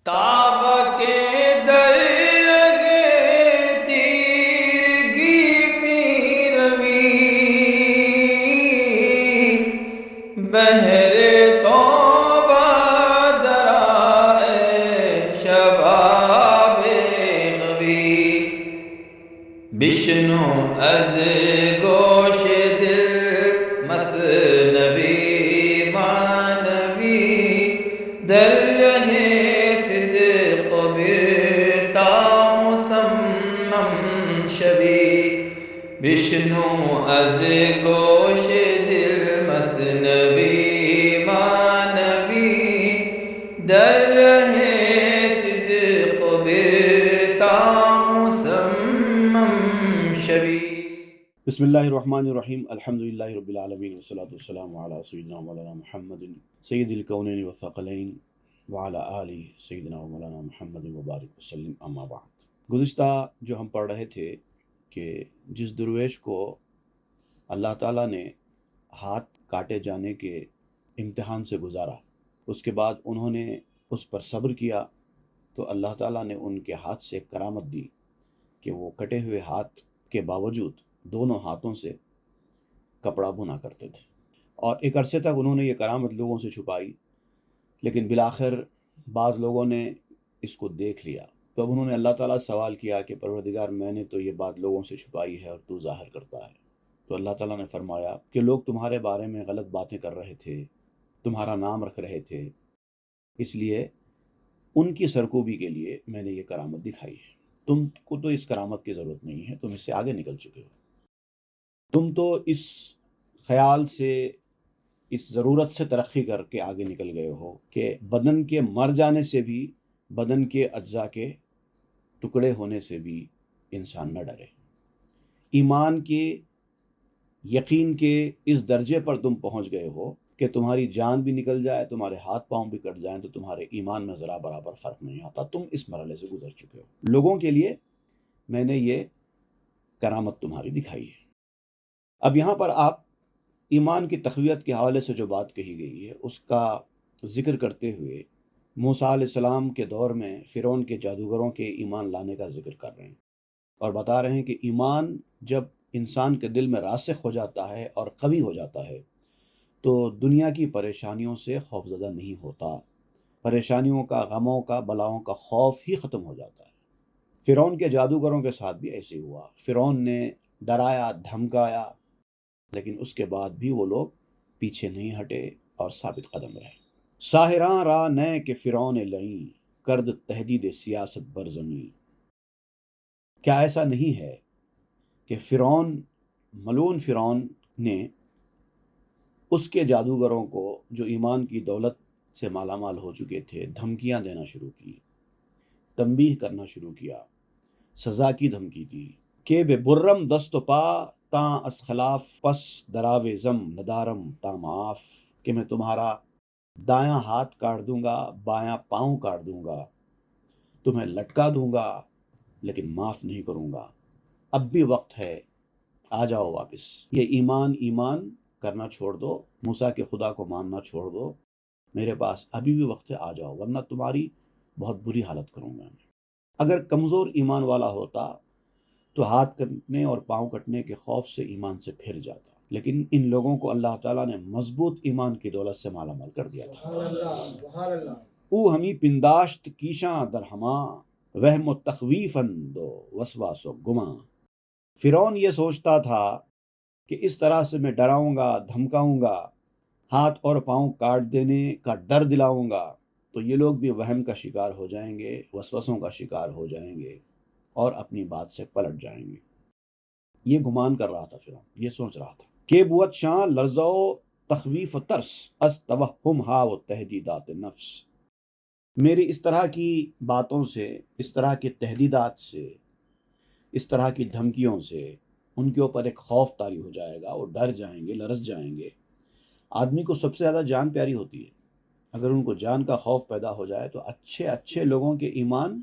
تاب کے درگے تیرگی پیروی بہر توبہ درائے شباب غوی بشنو از گوش دل مثنوی معنوی در رہے صدق برتا مسمم شوی بشنو از گوش دل مثنوی معنوی در رہے صدق برتا مسمم شوی۔ بسم اللہ الرحمن الرحیم، الحمدللہ رب العالمین والصلاة والسلام علی سیدنا مولانا محمد سید الکونین والثقلین وعلی آلہ سیدنا مولانا محمد وبارک وسلم، اما بعد۔ گزشتہ جو ہم پڑھ رہے تھے کہ جس درویش کو اللہ تعالیٰ نے ہاتھ کاٹے جانے کے امتحان سے گزارا، اس کے بعد انہوں نے اس پر صبر کیا تو اللہ تعالیٰ نے ان کے ہاتھ سے ایک کرامت دی کہ وہ کٹے ہوئے ہاتھ کے باوجود دونوں ہاتھوں سے کپڑا بنا کرتے تھے، اور ایک عرصے تک انہوں نے یہ کرامت لوگوں سے چھپائی، لیکن بالآخر بعض لوگوں نے اس کو دیکھ لیا تو اب انہوں نے اللہ تعالیٰ سے سوال کیا کہ پروردگار، میں نے تو یہ بات لوگوں سے چھپائی ہے اور تو ظاہر کرتا ہے۔ تو اللہ تعالیٰ نے فرمایا کہ لوگ تمہارے بارے میں غلط باتیں کر رہے تھے، تمہارا نام رکھ رہے تھے، اس لیے ان کی سرکوبی کے لیے میں نے یہ کرامت دکھائی ہے۔ تم کو تو اس کرامت کی ضرورت نہیں ہے، تم اس سے آگے نکل چکے ہو۔ تم تو اس خیال سے، اس ضرورت سے ترقی کر کے آگے نکل گئے ہو کہ بدن کے مر جانے سے بھی، بدن کے اجزاء کے ٹکڑے ہونے سے بھی انسان نہ ڈرے۔ ایمان کے، یقین کے اس درجے پر تم پہنچ گئے ہو کہ تمہاری جان بھی نکل جائے، تمہارے ہاتھ پاؤں بھی کٹ جائیں تو تمہارے ایمان میں ذرا برابر فرق نہیں آتا۔ تم اس مرحلے سے گزر چکے ہو۔ لوگوں کے لیے میں نے یہ کرامت تمہاری دکھائی ہے۔ اب یہاں پر آپ ایمان کی تقویت کے حوالے سے جو بات کہی گئی ہے اس کا ذکر کرتے ہوئے موسیٰ علیہ السلام کے دور میں فرعون کے جادوگروں کے ایمان لانے کا ذکر کر رہے ہیں، اور بتا رہے ہیں کہ ایمان جب انسان کے دل میں راسخ ہو جاتا ہے اور قوی ہو جاتا ہے تو دنیا کی پریشانیوں سے خوفزدہ نہیں ہوتا، پریشانیوں کا، غموں کا، بلاؤں کا خوف ہی ختم ہو جاتا ہے۔ فرعون کے جادوگروں کے ساتھ بھی ایسے ہوا۔ فرعون نے ڈرایا، دھمکایا، لیکن اس کے بعد بھی وہ لوگ پیچھے نہیں ہٹے اور ثابت قدم رہے۔ ساحراں را نئے کہ فرعون لئیں، کرد تہدید سیاست برزمیں۔ کیا ایسا نہیں ہے کہ فرعون، ملعون فرعون نے اس کے جادوگروں کو جو ایمان کی دولت سے مالا مال ہو چکے تھے دھمکیاں دینا شروع کی، تنبیہ کرنا شروع کیا، سزا کی دھمکی دی کہ بے برم دست و پا تاں از خلاف پس دراوے زم ندارم تا معاف، کہ میں تمہارا دایاں ہاتھ کاٹ دوں گا، بایاں پاؤں کاٹ دوں گا، تمہیں لٹکا دوں گا لیکن معاف نہیں کروں گا۔ اب بھی وقت ہے، آ جاؤ واپس، یہ ایمان کرنا چھوڑ دو، موسیٰ کے خدا کو ماننا چھوڑ دو، میرے پاس ابھی بھی وقت ہے، آ جاؤ، ورنہ تمہاری بہت بری حالت کروں گا میں۔ اگر کمزور ایمان والا ہوتا تو ہاتھ کٹنے اور پاؤں کٹنے کے خوف سے ایمان سے پھر جاتا، لیکن ان لوگوں کو اللہ تعالیٰ نے مضبوط ایمان کی دولت سے مالا مال کر دیا تھا۔ او ہمیں پنداشت کیشاں در ہما، وہم و تخویفاً دو وسواس و گماں۔ فرعون یہ سوچتا تھا کہ اس طرح سے میں ڈراؤں گا، دھمکاؤں گا، ہاتھ اور پاؤں کاٹ دینے کا ڈر دلاؤں گا تو یہ لوگ بھی وہم کا شکار ہو جائیں گے، وسوسوں کا شکار ہو جائیں گے اور اپنی بات سے پلٹ جائیں گے۔ یہ گمان کر رہا تھا فرعون، یہ سوچ رہا تھا کہ بوت شاں لرزو تخویف و ترس از توہم ہا و تہدیدات نفس۔ میری اس طرح کی باتوں سے، اس طرح کی تہدیدات سے، اس طرح کی دھمکیوں سے ان کے اوپر ایک خوف طاری ہو جائے گا، وہ ڈر جائیں گے، لرز جائیں گے۔ آدمی کو سب سے زیادہ جان پیاری ہوتی ہے، اگر ان کو جان کا خوف پیدا ہو جائے تو اچھے لوگوں کے ایمان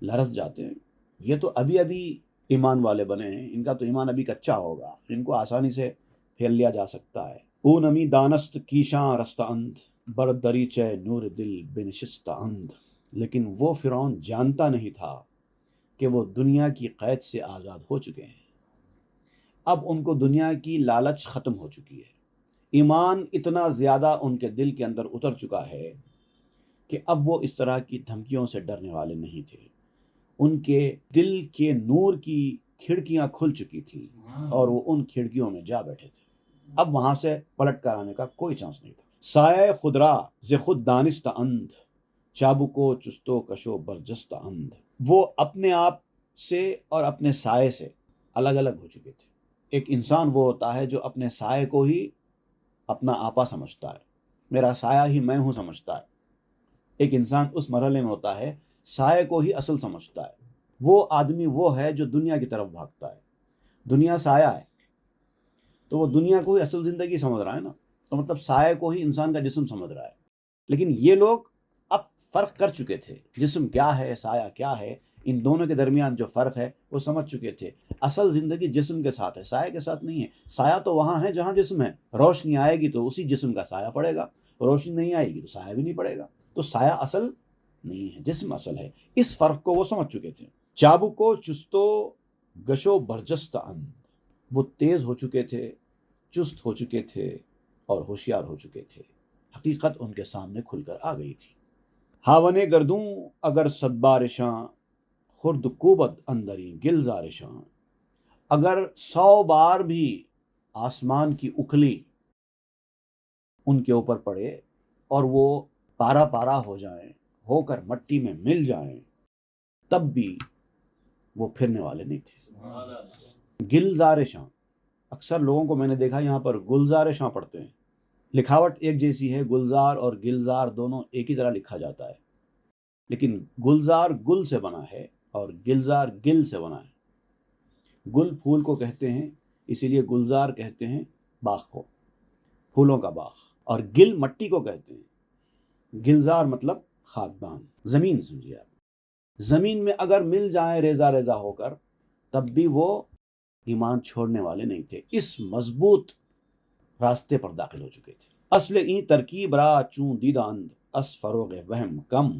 لرز جاتے ہیں۔ یہ تو ابھی ایمان والے بنے ہیں، ان کا تو ایمان ابھی کچا ہوگا، ان کو آسانی سے پھیل لیا جا سکتا ہے۔ او نمی دانست کیشاں رستہ اند، بر دریچے نور دل بنشستہ اند۔ لیکن وہ فرعون جانتا نہیں تھا کہ وہ دنیا کی قید سے آزاد ہو چکے ہیں۔ اب ان کو دنیا کی لالچ ختم ہو چکی ہے، ایمان اتنا زیادہ ان کے دل کے اندر اتر چکا ہے کہ اب وہ اس طرح کی دھمکیوں سے ڈرنے والے نہیں تھے۔ ان کے دل کے نور کی کھڑکیاں کھل چکی تھیں اور وہ ان کھڑکیوں میں جا بیٹھے تھے۔ اب وہاں سے پلٹ کر آنے کا کوئی چانس نہیں تھا۔ سایہ خودرا ز خود دانستہ اندھ، چابکو چستو کشو برجستہ اندھ، وہ اپنے آپ سے اور اپنے سائے سے الگ الگ ہو چکے تھے۔ ایک انسان وہ ہوتا ہے جو اپنے سائے کو ہی اپنا آپا سمجھتا ہے، میرا سایہ ہی میں ہوں سمجھتا ہے۔ ایک انسان اس مرحلے میں ہوتا ہے سائے کو ہی اصل سمجھتا ہے۔ وہ آدمی وہ ہے جو دنیا کی طرف بھاگتا ہے، دنیا سایہ ہے تو وہ دنیا کو ہی اصل زندگی سمجھ رہا ہے نا، تو مطلب سائے کو ہی انسان کا جسم سمجھ رہا ہے۔ لیکن یہ لوگ اب فرق کر چکے تھے، جسم کیا ہے سایہ کیا ہے، ان دونوں کے درمیان جو فرق ہے وہ سمجھ چکے تھے۔ اصل زندگی جسم کے ساتھ ہے، سایہ کے ساتھ نہیں ہے۔ سایہ تو وہاں ہے جہاں جسم ہے، روشنی آئے گی تو اسی جسم کا سایہ پڑے گا، روشنی نہیں آئے گی تو سایہ بھی نہیں پڑے گا۔ تو سایہ اصل نہیں ہے، جسم اصل ہے۔ اس فرق کو وہ سمجھ چکے تھے۔ چابکو چستو گشو برجستہ اندھ، وہ تیز ہو چکے تھے، چست ہو چکے تھے اور ہوشیار ہو چکے تھے۔ حقیقت ان کے سامنے کھل کر آ گئی تھی۔ ہاونے گردوں اگر صدبارشاں، خرد کوبت اندری گلزارشاں، اگر 100 بار بھی آسمان کی اکھلی ان کے اوپر پڑے اور وہ پارا پارا ہو جائیں، ہو کر مٹی میں مل جائیں، تب بھی وہ پھرنے والے نہیں تھے۔ گلزارشاں، اکثر لوگوں کو میں نے دیکھا یہاں پر گلزارشاں پڑھتے ہیں، لکھاوٹ ایک جیسی ہے، گلزار اور گلزار دونوں ایک ہی طرح لکھا جاتا ہے، لیکن گلزار گل سے بنا ہے اور گلزار گل سے بنا ہے۔ گل پھول کو کہتے ہیں، اسی لیے گلزار کہتے ہیں باغ کو، پھولوں کا باغ، اور گل مٹی کو کہتے ہیں۔ گلزار مطلب خاکدان، زمین سمجھیے آپ۔ زمین میں اگر مل جائیں ریزہ ریزہ ہو کر تب بھی وہ ایمان چھوڑنے والے نہیں تھے، اس مضبوط راستے پر داخل ہو چکے تھے۔ اصل این ترکیب را چون دیدہ اند، اس فروغ وہم کم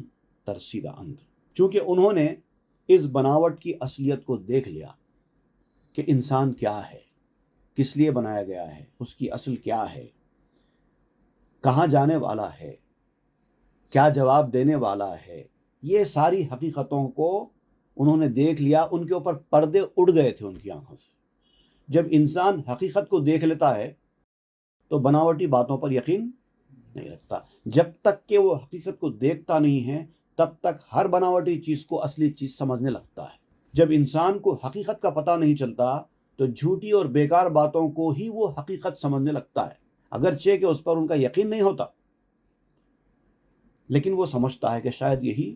ترسیدہ اند، چونکہ انہوں نے اس بناوٹ کی اصلیت کو دیکھ لیا کہ انسان کیا ہے، کس لیے بنایا گیا ہے، اس کی اصل کیا ہے، کہاں جانے والا ہے، کیا جواب دینے والا ہے، یہ ساری حقیقتوں کو انہوں نے دیکھ لیا۔ ان کے اوپر پردے اڑ گئے تھے ان کی آنکھوں سے۔ جب انسان حقیقت کو دیکھ لیتا ہے تو بناوٹی باتوں پر یقین نہیں رکھتا۔ جب تک کہ وہ حقیقت کو دیکھتا نہیں ہے تب تک ہر بناوٹی چیز کو اصلی چیز سمجھنے لگتا ہے۔ جب انسان کو حقیقت کا پتہ نہیں چلتا تو جھوٹی اور بیکار باتوں کو ہی وہ حقیقت سمجھنے لگتا ہے، اگرچہ کہ اس پر ان کا یقین نہیں ہوتا، لیکن وہ سمجھتا ہے کہ شاید یہی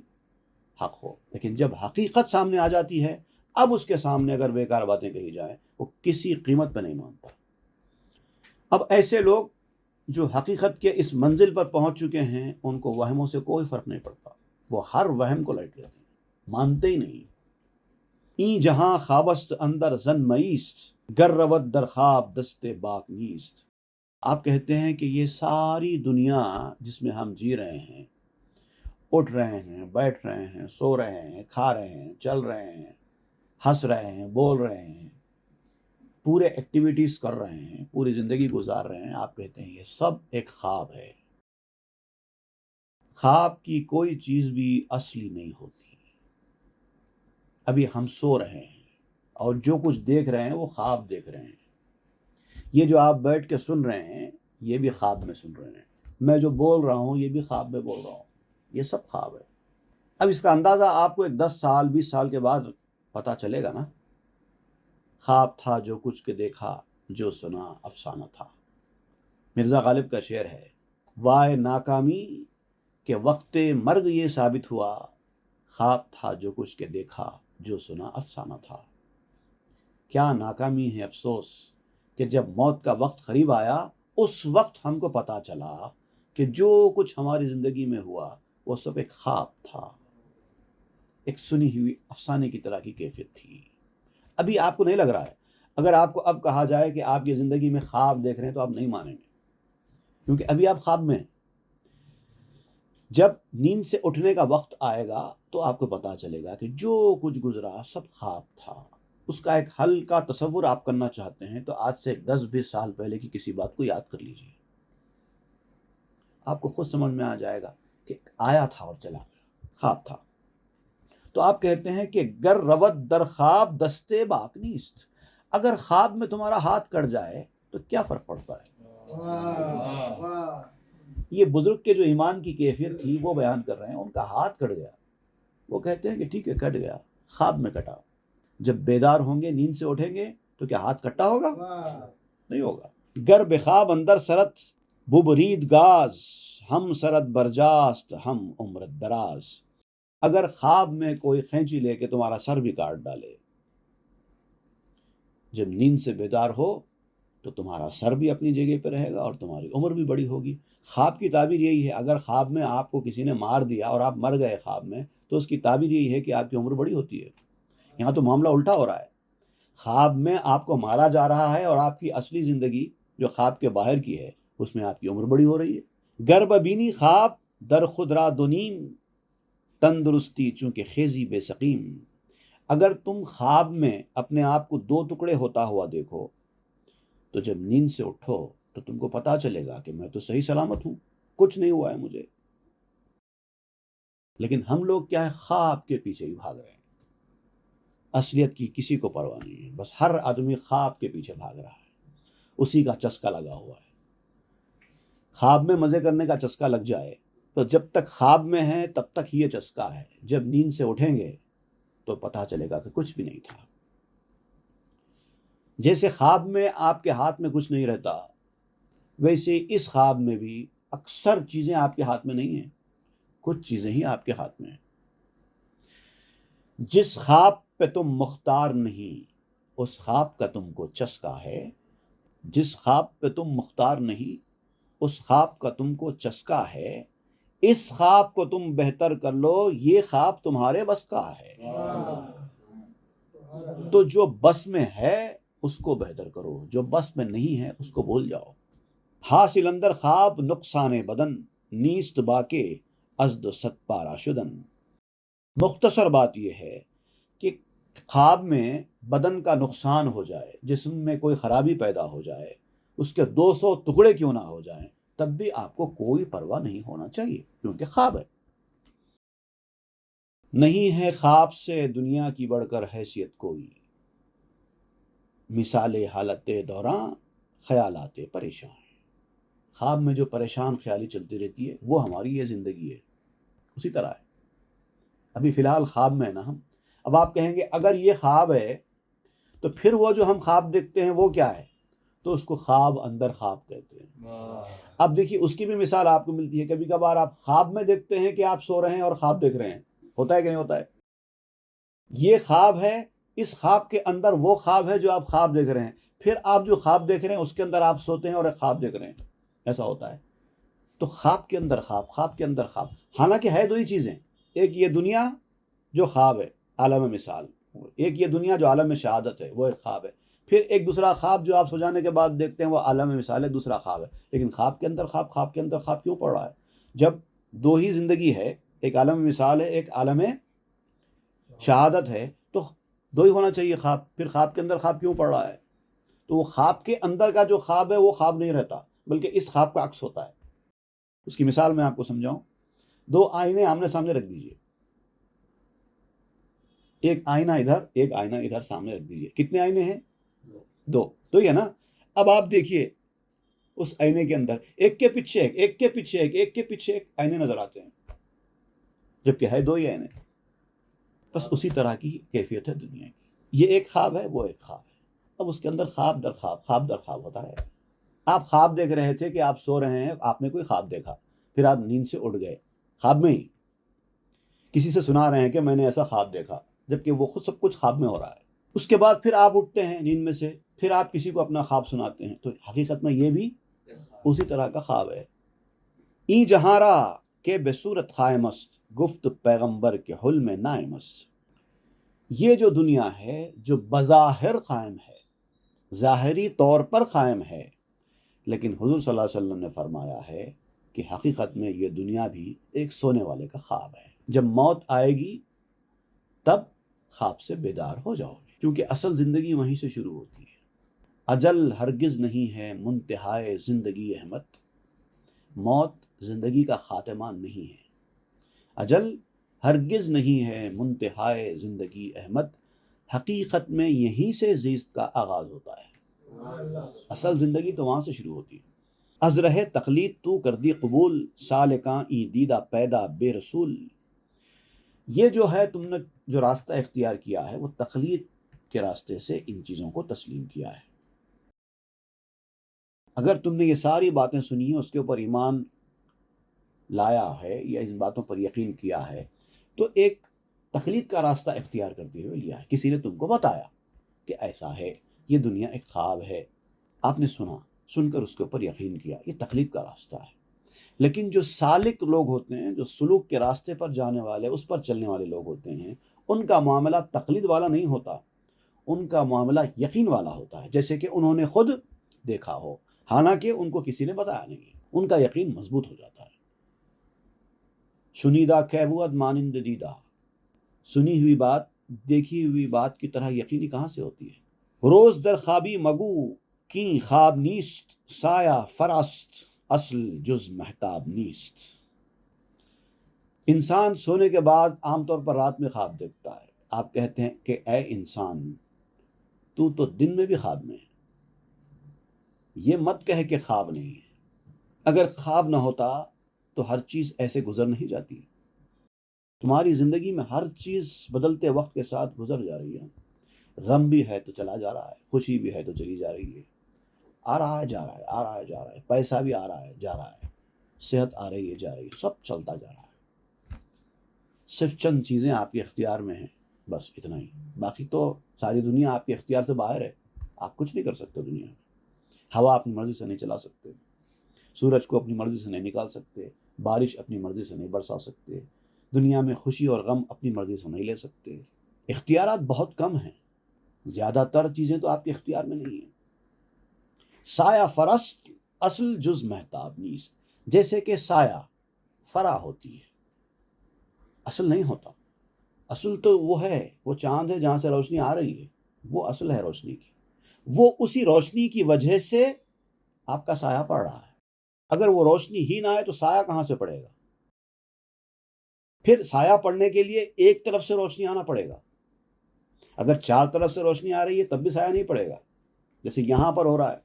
حق ہو۔ لیکن جب حقیقت سامنے آ جاتی ہے، اب اس کے سامنے اگر بیکار باتیں کہی جائیں وہ کسی قیمت پہ نہیں مانتا۔ اب ایسے لوگ جو حقیقت کے اس منزل پر پہنچ چکے ہیں ان کو وہموں سے کوئی فرق نہیں پڑتا، وہ ہر وہم کو لٹ لیتے ہیں، مانتے ہی نہیں۔ این جہاں خوابست اندر زن مئیست، گر رود در خواب دست باک نیست۔ آپ کہتے ہیں کہ یہ ساری دنیا جس میں ہم جی رہے ہیں، اٹھ رہے ہیں، بیٹھ رہے ہیں، سو رہے ہیں، کھا رہے ہیں، چل رہے ہیں، ہنس رہے ہیں، بول رہے ہیں، پورے ایکٹیویٹیز کر رہے ہیں، پوری زندگی گزار رہے ہیں، آپ کہتے ہیں یہ سب ایک خواب ہے۔ خواب کی کوئی چیز بھی اصلی نہیں ہوتی۔ ابھی ہم سو رہے ہیں اور جو کچھ دیکھ رہے ہیں وہ خواب دیکھ رہے ہیں۔ یہ جو آپ بیٹھ کے سن رہے ہیں یہ بھی خواب میں سن رہے ہیں، میں جو بول رہا ہوں یہ بھی خواب میں بول رہا ہوں، یہ سب خواب ہے۔ اب اس کا اندازہ آپ کو ایک 10 سال 20 سال کے بعد پتہ چلے گا نا۔ خواب تھا جو کچھ کے دیکھا، جو سنا افسانہ تھا۔ مرزا غالب کا شعر ہے، وائے ناکامی کہ وقت مرگ یہ ثابت ہوا، خواب تھا جو کچھ کے دیکھا، جو سنا افسانہ تھا۔ کیا ناکامی ہے، افسوس کہ جب موت کا وقت قریب آیا اس وقت ہم کو پتہ چلا کہ جو کچھ ہماری زندگی میں ہوا وہ سب ایک خواب تھا، ایک سنی ہوئی افسانے کی طرح کی کیفیت تھی۔ ابھی آپ کو نہیں لگ رہا ہے۔ اگر آپ کو اب کہا جائے کہ آپ یہ زندگی میں خواب دیکھ رہے ہیں تو آپ نہیں مانیں گے، کیونکہ ابھی آپ خواب میں ہیں۔ جب نیند سے اٹھنے کا وقت آئے گا تو آپ کو پتہ چلے گا کہ جو کچھ گزرا سب خواب تھا۔ اس کا ایک حل کا تصور آپ کرنا چاہتے ہیں تو آج سے 10-20 سال پہلے کی کسی بات کو یاد کر لیجئے، آپ کو خود سمجھ میں آ جائے گا کہ آیا تھا اور چلا گیا، خواب تھا۔ تو آپ کہتے ہیں کہ گر روت در خواب دستے باک نیست، اگر خواب میں تمہارا ہاتھ کٹ جائے تو کیا فرق پڑتا ہے؟ یہ بزرگ کے جو ایمان کی کیفیت تھی وہ بیان کر رہے ہیں، ان کا ہاتھ کٹ گیا، وہ کہتے ہیں کہ ٹھیک ہے کٹ گیا، خواب میں کٹا، جب بیدار ہوں گے نیند سے اٹھیں گے تو کیا ہاتھ کٹا ہوگا؟ نہیں ہوگا۔ گر بخواب اندر سرت ببرید گاز، ہم سرت برجاست ہم عمرت دراز، اگر خواب میں کوئی خینچی لے کے تمہارا سر بھی کاٹ ڈالے، جب نیند سے بیدار ہو تو تمہارا سر بھی اپنی جگہ پہ رہے گا اور تمہاری عمر بھی بڑی ہوگی۔ خواب کی تعبیر یہی ہے، اگر خواب میں آپ کو کسی نے مار دیا اور آپ مر گئے خواب میں تو اس کی تعبیر یہی ہے کہ آپ کی عمر بڑی ہوتی ہے۔ یہاں تو معاملہ الٹا ہو رہا ہے، خواب میں آپ کو مارا جا رہا ہے اور آپ کی اصلی زندگی جو خواب کے باہر کی ہے اس میں آپ کی عمر بڑی ہو رہی ہے۔ گر ببینی خواب در خود را دونیم، تندرستی چونکہ خیزی بے سقیم، اگر تم خواب میں اپنے آپ کو دو ٹکڑے ہوتا ہوا دیکھو تو جب نیند سے اٹھو تو تم کو پتا چلے گا کہ میں تو صحیح سلامت ہوں، کچھ نہیں ہوا ہے مجھے۔ لیکن ہم لوگ کیا ہے، خواب کے پیچھے ہی بھاگ رہے ہیں، اصلیت کی کسی کو پرواہ نہیں ہے، بس ہر آدمی خواب کے پیچھے بھاگ رہا ہے، اسی کا چسکا لگا ہوا ہے۔ خواب میں مزے کرنے کا چسکا لگ جائے تو جب تک خواب میں ہے تب تک یہ چسکا ہے، جب نیند سے اٹھیں گے تو پتہ چلے گا کہ کچھ بھی نہیں تھا۔ جیسے خواب میں آپ کے ہاتھ میں کچھ نہیں رہتا، ویسے اس خواب میں بھی اکثر چیزیں آپ کے ہاتھ میں نہیں ہیں، کچھ چیزیں ہی آپ کے ہاتھ میں ہیں۔ جس خواب پہ تم مختار نہیں اس خواب کا تم کو چسکا ہے، جس خواب پہ تم مختار نہیں اس خواب کا تم کو چسکا ہے، اس خواب کو تم بہتر کر لو، یہ خواب تمہارے بس کا ہے۔ تو جو بس میں ہے اس کو بہتر کرو، جو بس میں نہیں ہے اس کو بھول جاؤ۔ حاصل اندر خواب نقصان بدن، نیست باکے ازد ست پارا شدن۔ مختصر بات یہ ہے کہ خواب میں بدن کا نقصان ہو جائے، جسم میں کوئی خرابی پیدا ہو جائے، اس کے 200 ٹکڑے کیوں نہ ہو جائیں، تب بھی آپ کو کوئی پرواہ نہیں ہونا چاہیے، کیونکہ خواب ہے۔ نہیں ہے خواب سے دنیا کی بڑھ کر حیثیت کوئی، مثال حالت دوراں خیالات پریشان۔ خواب میں جو پریشان خیالی چلتی رہتی ہے وہ ہماری یہ زندگی ہے، اسی طرح ہے۔ ابھی فی الحال خواب میں نا ہم، اب آپ کہیں گے اگر یہ خواب ہے تو پھر وہ جو ہم خواب دیکھتے ہیں وہ کیا ہے، تو اس کو خواب اندر خواب کہتے ہیں۔ اب دیکھیے اس کی بھی مثال آپ کو ملتی ہے، کبھی کبھار آپ خواب میں دیکھتے ہیں کہ آپ سو رہے ہیں اور خواب دیکھ رہے ہیں، ہوتا ہے کہ نہیں ہوتا ہے؟ یہ خواب ہے، اس خواب کے اندر وہ خواب ہے جو آپ خواب دیکھ رہے ہیں، پھر آپ جو خواب دیکھ رہے ہیں اس کے اندر آپ سوتے ہیں اور ایک خواب دیکھ رہے ہیں، ایسا ہوتا ہے۔ تو خواب کے اندر خواب، خواب کے اندر خواب، حالانکہ ہے دو ہی چیزیں، ایک یہ دنیا جو خواب ہے عالم مثال، ایک یہ دنیا جو عالم شہادت ہے وہ ایک خواب ہے، پھر ایک دوسرا خواب جو آپ سو جانے کے بعد دیکھتے ہیں وہ عالم مثال ہے، دوسرا خواب ہے۔ لیکن خواب کے اندر خواب، خواب کے اندر خواب کیوں پڑ رہا ہے؟ جب دو ہی زندگی ہے، ایک عالم مثال ہے ایک عالم شہادت ہے، تو دو ہی ہونا چاہیے خواب، پھر خواب کے اندر خواب کیوں پڑ رہا ہے؟ تو وہ خواب کے اندر کا جو خواب ہے وہ خواب نہیں رہتا، بلکہ اس خواب کا عکس ہوتا ہے۔ اس کی مثال میں آپ کو سمجھاؤں، دو آئینے آمنے سامنے رکھ دیجئے، ایک آئینہ ادھر ایک آئینہ ادھر سامنے رکھ دیجئے، کتنے آئینے ہیں؟ دو ہی ہے نا۔ اب آپ دیکھیے اس آئینے کے اندر ایک کے پیچھے ایک، ایک کے پیچھے ایک، ایک کے پیچھے ایک آئینے نظر آتے ہیں، جبکہ ہے دو ہی آئینے۔ بس اسی طرح کی کیفیت ہے دنیا کی، یہ ایک خواب ہے وہ ایک خواب ہے، اب اس کے اندر خواب در خواب، خواب در خواب ہوتا ہے۔ آپ خواب دیکھ رہے تھے کہ آپ سو رہے ہیں، آپ نے کوئی خواب دیکھا، پھر آپ نیند سے اٹھ گئے، خواب میں ہی کسی سے سنا رہے ہیں کہ میں نے ایسا خواب دیکھا، جبکہ وہ خود سب کچھ خواب میں ہو رہا ہے۔ اس کے بعد پھر آپ اٹھتے ہیں نیند میں سے، پھر آپ کسی کو اپنا خواب سناتے ہیں، تو حقیقت میں یہ بھی اسی طرح کا خواب ہے۔ ای جہاں را کہ بے صورت قائم است، گفت پیغمبر کے حلم نائم است۔ یہ جو دنیا ہے جو بظاہر قائم ہے، ظاہری طور پر قائم ہے، لیکن حضور صلی اللہ علیہ وسلم نے فرمایا ہے کہ حقیقت میں یہ دنیا بھی ایک سونے والے کا خواب ہے. جب موت آئے گی تب خواب سے بیدار ہو جاؤ گے، کیونکہ اصل زندگی وہیں سے شروع ہوتی ہے. اجل ہرگز نہیں ہے منتہائے زندگی احمد، موت زندگی کا خاتمہ نہیں ہے. اجل ہرگز نہیں ہے منتہائے زندگی احمد، حقیقت میں یہیں سے زیست کا آغاز ہوتا ہے. اصل زندگی تو وہاں سے شروع ہوتی ہے. از رہ تقلید تو کر دی قبول، سالکاں ای دیدہ پیدا بے رسول. یہ جو ہے تم نے جو راستہ اختیار کیا ہے وہ تقلید کے راستے سے ان چیزوں کو تسلیم کیا ہے. اگر تم نے یہ ساری باتیں سنی ہیں، اس کے اوپر ایمان لایا ہے یا ان باتوں پر یقین کیا ہے، تو ایک تقلید کا راستہ اختیار کرتے ہوئے لیا ہے. کسی نے تم کو بتایا کہ ایسا ہے، یہ دنیا ایک خواب ہے، آپ نے سنا، سن کر اس کے اوپر یقین کیا، یہ تقلید کا راستہ ہے. لیکن جو سالک لوگ ہوتے ہیں، جو سلوک کے راستے پر جانے والے، اس پر چلنے والے لوگ ہوتے ہیں، ان کا معاملہ تقلید والا نہیں ہوتا، ان کا معاملہ یقین والا ہوتا ہے. جیسے کہ انہوں نے خود دیکھا ہو، حالانکہ ان کو کسی نے بتایا نہیں، ان کا یقین مضبوط ہو جاتا ہے. شنیدہ کیبوت مانند دیدہ، سنی ہوئی بات دیکھی ہوئی بات کی طرح یقینی کہاں سے ہوتی ہے. روز در خوابی مگو کی خواب نیست، سایہ فراست اصل جز مہتاب نیست. انسان سونے کے بعد عام طور پر رات میں خواب دیکھتا ہے. آپ کہتے ہیں کہ اے انسان، تو دن میں بھی خواب میں ہے. یہ مت کہے کہ خواب نہیں ہے. اگر خواب نہ ہوتا تو ہر چیز ایسے گزر نہیں جاتی. تمہاری زندگی میں ہر چیز بدلتے وقت کے ساتھ گزر جا رہی ہے. غم بھی ہے تو چلا جا رہا ہے، خوشی بھی ہے تو چلی جا رہی ہے، آ رہا ہے جا رہا ہے، آ رہا ہے جا رہا ہے، پیسہ بھی آ رہا ہے جا رہا ہے، صحت آ رہی ہے جا رہی ہے، سب چلتا جا رہا ہے. صرف چند چیزیں آپ کے اختیار میں ہیں، بس اتنا ہی. باقی تو ساری دنیا آپ کے اختیار سے باہر ہے. آپ کچھ نہیں کر سکتے دنیا میں. ہوا اپنی مرضی سے نہیں چلا سکتے، سورج کو اپنی مرضی سے نہیں نکال سکتے، بارش اپنی مرضی سے نہیں برسا سکتے، دنیا میں خوشی اور غم اپنی مرضی سے نہیں لے سکتے. اختیارات بہت کم ہیں، زیادہ تر چیزیں تو آپ کے اختیار میں نہیں ہیں. سایہ فرست اصل جز مہتاب نیست، جیسے کہ سایہ فرا ہوتی ہے، اصل نہیں ہوتا. اصل تو وہ ہے، وہ چاند ہے جہاں سے روشنی آ رہی ہے، وہ اصل ہے روشنی کی. وہ اسی روشنی کی وجہ سے آپ کا سایہ پڑ رہا ہے. اگر وہ روشنی ہی نہ آئے تو سایہ کہاں سے پڑے گا؟ پھر سایہ پڑنے کے لیے ایک طرف سے روشنی آنا پڑے گا. اگر چار طرف سے روشنی آ رہی ہے تب بھی سایہ نہیں پڑے گا. جیسے یہاں پر ہو رہا ہے،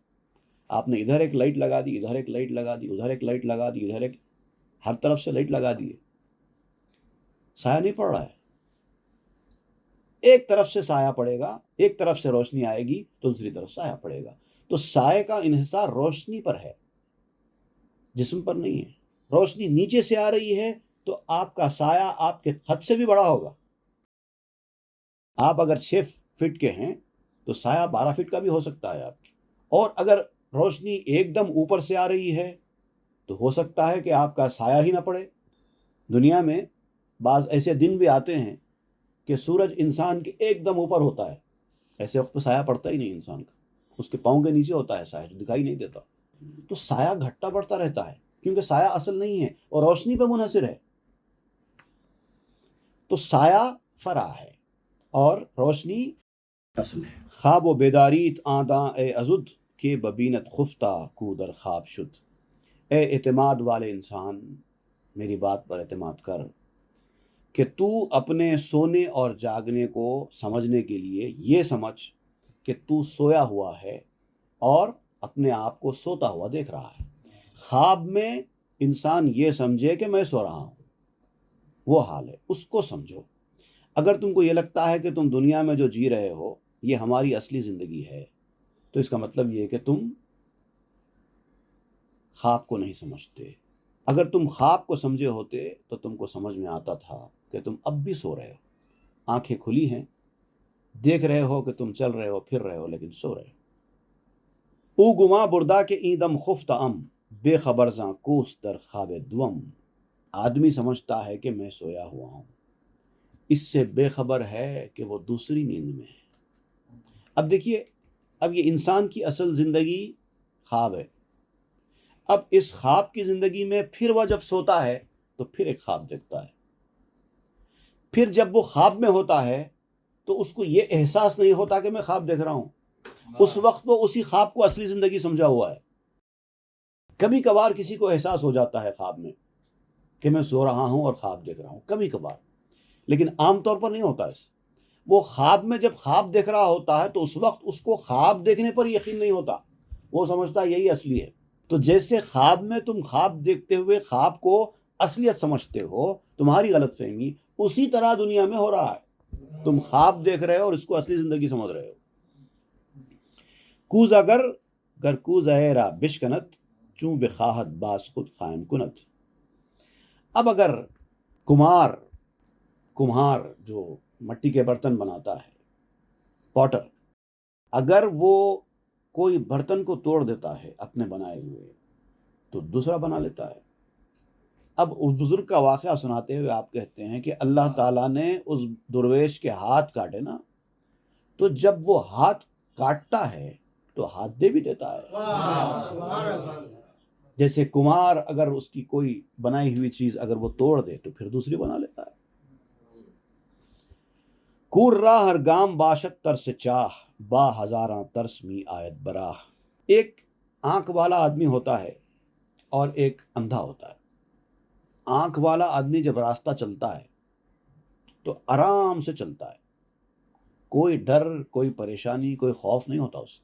آپ نے ادھر ایک لائٹ لگا دی، ادھر ایک لائٹ لگا دی، ادھر ایک لائٹ لگا دی، ادھر ایک، ہر طرف سے لائٹ لگا دی، سایہ نہیں پڑ رہا ہے. ایک طرف سے سایہ پڑے گا، ایک طرف سے روشنی آئے گی تو دوسری طرف سایہ پڑے گا. تو سایہ کا انحصار روشنی پر ہے، جسم پر نہیں ہے. روشنی نیچے سے آ رہی ہے تو آپ کا سایہ آپ کے خط سے بھی بڑا ہوگا. آپ اگر 6 فٹ کے ہیں تو سایہ 12 فٹ کا بھی ہو سکتا ہے آپ کی. اور اگر روشنی ایک دم اوپر سے آ رہی ہے تو ہو سکتا ہے کہ آپ کا سایہ ہی نہ پڑے. دنیا میں بعض ایسے دن بھی آتے ہیں کہ سورج انسان کے ایک دم اوپر ہوتا ہے، ایسے وقت پہ سایہ پڑتا ہی نہیں انسان کا، اس کے پاؤں کے نیچے ہوتا ہے سایہ، جو دکھائی نہیں دیتا. تو سایہ گھٹتا بڑھتا رہتا ہے کیونکہ سایہ اصل نہیں ہے اور روشنی پہ منحصر ہے. تو سایہ فرع ہے اور روشنی اصل ہے. خواب و بیداریت آداں اے ازد کے ببینت خفتہ کو در خواب شد. اے اعتماد والے انسان، میری بات پر اعتماد کر کہ تو اپنے سونے اور جاگنے کو سمجھنے کے لیے یہ سمجھ کہ تو سویا ہوا ہے اور اپنے آپ کو سوتا ہوا دیکھ رہا ہے. خواب میں انسان یہ سمجھے کہ میں سو رہا ہوں، وہ حال ہے، اس کو سمجھو. اگر تم کو یہ لگتا ہے کہ تم دنیا میں جو جی رہے ہو یہ ہماری اصلی زندگی ہے، تو اس کا مطلب یہ کہ تم خواب کو نہیں سمجھتے. اگر تم خواب کو سمجھے ہوتے تو تم کو سمجھ میں آتا تھا کہ تم اب بھی سو رہے ہو. آنکھیں کھلی ہیں، دیکھ رہے ہو کہ تم چل رہے ہو پھر رہے ہو لیکن سو رہے ہو. او گما بردا کے ایندم خفت ام، بے خبر زاں کوس در خواب دوم. آدمی سمجھتا ہے کہ میں سویا ہوا ہوں، اس سے بے خبر ہے کہ وہ دوسری نیند میں ہے. اب دیکھیے، اب یہ انسان کی اصل زندگی خواب ہے. اب اس خواب کی زندگی میں پھر وہ جب سوتا ہے تو پھر ایک خواب دیکھتا ہے. پھر جب وہ خواب میں ہوتا ہے تو اس کو یہ احساس نہیں ہوتا کہ میں خواب دیکھ رہا ہوں. اس وقت وہ اسی خواب کو اصلی زندگی سمجھا ہوا ہے. کبھی کبھار کسی کو احساس ہو جاتا ہے خواب میں کہ میں سو رہا ہوں اور خواب دیکھ رہا ہوں، کبھی کبھار، لیکن عام طور پر نہیں ہوتا ایسا. وہ خواب میں جب خواب دیکھ رہا ہوتا ہے تو اس وقت اس کو خواب دیکھنے پر یقین نہیں ہوتا، وہ سمجھتا ہے یہی اصلی ہے. تو جیسے خواب میں تم خواب دیکھتے ہوئے خواب کو اصلیت سمجھتے ہو، تمہاری غلط فہمی اسی طرح دنیا میں ہو رہا ہے. تم خواب دیکھ رہے ہو اور اس کو اصلی زندگی سمجھ رہے ہو. کوز اگر گر کوز ایرا بشکنت چوں بخواہت باس خود قائم کنت. اب اگر کمہار جو مٹی کے برتن بناتا ہے، پاٹر، اگر وہ کوئی برتن کو توڑ دیتا ہے اپنے بنائے ہوئے تو دوسرا بنا لیتا ہے. اب اس بزرگ کا واقعہ سناتے ہوئے آپ کہتے ہیں کہ اللہ تعالیٰ نے اس درویش کے ہاتھ کاٹے نا، تو جب وہ ہاتھ کاٹتا ہے تو ہاتھ دے بھی دیتا ہے. جیسے کمار اگر اس کی کوئی بنائی ہوئی چیز اگر وہ توڑ دے تو پھر دوسری بنا لیتا ہے. کور راہ ہر گام باشد ترس چاہ با ہزاراں ترس می آیت براہ. ایک آنکھ والا آدمی ہوتا ہے اور ایک اندھا ہوتا ہے. آنکھ والا آدمی جب راستہ چلتا ہے تو آرام سے چلتا ہے، کوئی ڈر، کوئی پریشانی، کوئی خوف نہیں ہوتا، اس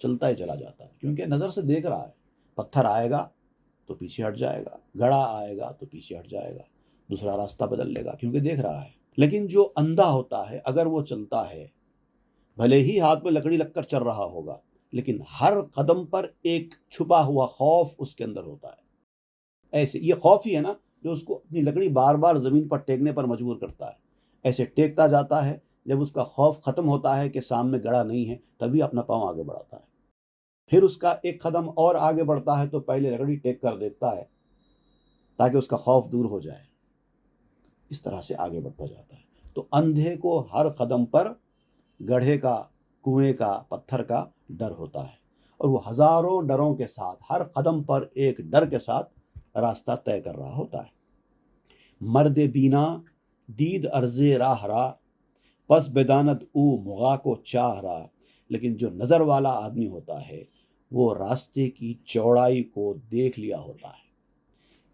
چلتا ہی چلا جاتا ہے، کیونکہ نظر سے دیکھ رہا ہے. پتھر آئے گا تو پیچھے ہٹ جائے گا، گڑھا آئے گا تو پیچھے ہٹ جائے گا، دوسرا راستہ بدل لے گا کیونکہ دیکھ رہا ہے. لیکن جو اندھا ہوتا ہے اگر وہ چلتا ہے، بھلے ہی ہاتھ میں لکڑی لگ کر چل رہا ہوگا، لیکن ہر قدم پر ایک چھپا ہوا خوف اس کے اندر ہوتا ہے. ایسے یہ خوف ہی ہے نا جو اس کو اپنی لکڑی بار بار زمین پر ٹیکنے پر مجبور کرتا ہے. ایسے ٹیکتا جاتا ہے، جب اس کا خوف ختم ہوتا ہے کہ سامنے گڑھا نہیں ہے تبھی اپنا پاؤں آگے بڑھاتا ہے. پھر اس کا ایک قدم اور آگے بڑھتا ہے تو پہلے لکڑی ٹیک کر دیتا ہے تاکہ اس کا خوف دور ہو جائے. اس طرح سے آگے بڑھتا جاتا ہے. تو اندھے کو ہر قدم پر گڑھے کا، کنویں کا، پتھر کا ڈر ہوتا ہے، اور وہ ہزاروں ڈروں کے ساتھ ہر قدم پر ایک ڈر کے ساتھ راستہ طے کر رہا ہوتا ہے. مرد بینا دید ارض راہ را پس بداند او مغا کو چاہ را. لیکن جو نظر والا آدمی ہوتا ہے وہ راستے کی چوڑائی کو دیکھ لیا ہوتا ہے،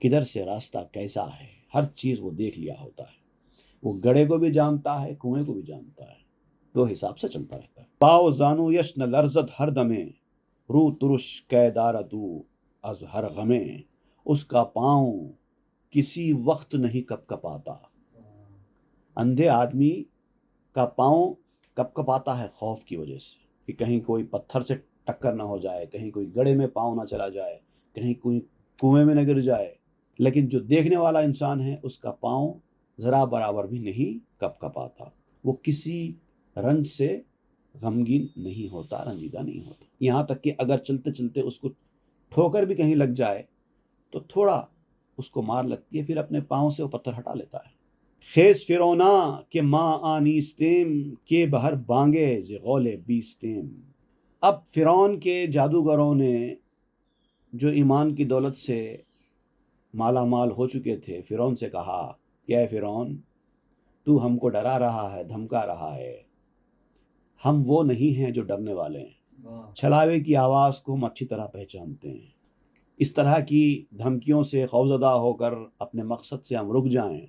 کدھر سے راستہ کیسا ہے، ہر چیز وہ دیکھ لیا ہوتا ہے. وہ گڑھے کو بھی جانتا ہے، کنویں کو بھی جانتا ہے، تو حساب سے چلتا رہتا ہے. پاؤ زانو یشن لرزت ہر دمیں رو ترش قیدارتو از ہر غمیں. اس کا پاؤں کسی وقت نہیں کپ کپاتا. اندھے آدمی کا پاؤں کپ کپاتا ہے خوف کی وجہ سے کہ کہیں کوئی پتھر سے ٹکر نہ ہو جائے، کہیں کوئی گڑھے میں پاؤں نہ چلا جائے، کہیں کوئی کنویں میں نہ گر جائے. لیکن جو دیکھنے والا انسان ہے اس کا پاؤں ذرا برابر بھی نہیں کپ کپاتا. وہ کسی رنج سے غمگین نہیں ہوتا، رنجیدہ نہیں ہوتا. یہاں تک کہ اگر چلتے چلتے اس کو ٹھوکر بھی کہیں لگ جائے تو تھوڑا اس کو مار لگتی ہے، پھر اپنے پاؤں سے وہ پتھر ہٹا لیتا ہے. خیز فرونا کہ ماں آنیستیم کے بہر بانگے زغول بیستیم. اب فرعون کے جادوگروں نے جو ایمان کی دولت سے مالا مال ہو چکے تھے، فرعون سے کہا کہ اے فرعون، تو ہم کو ڈرا رہا ہے، دھمکا رہا ہے، ہم وہ نہیں ہیں جو ڈرنے والے ہیں. چھلاوے کی آواز کو ہم اچھی طرح پہچانتے ہیں. اس طرح کی دھمکیوں سے خوفزدہ ہو کر اپنے مقصد سے ہم رک جائیں،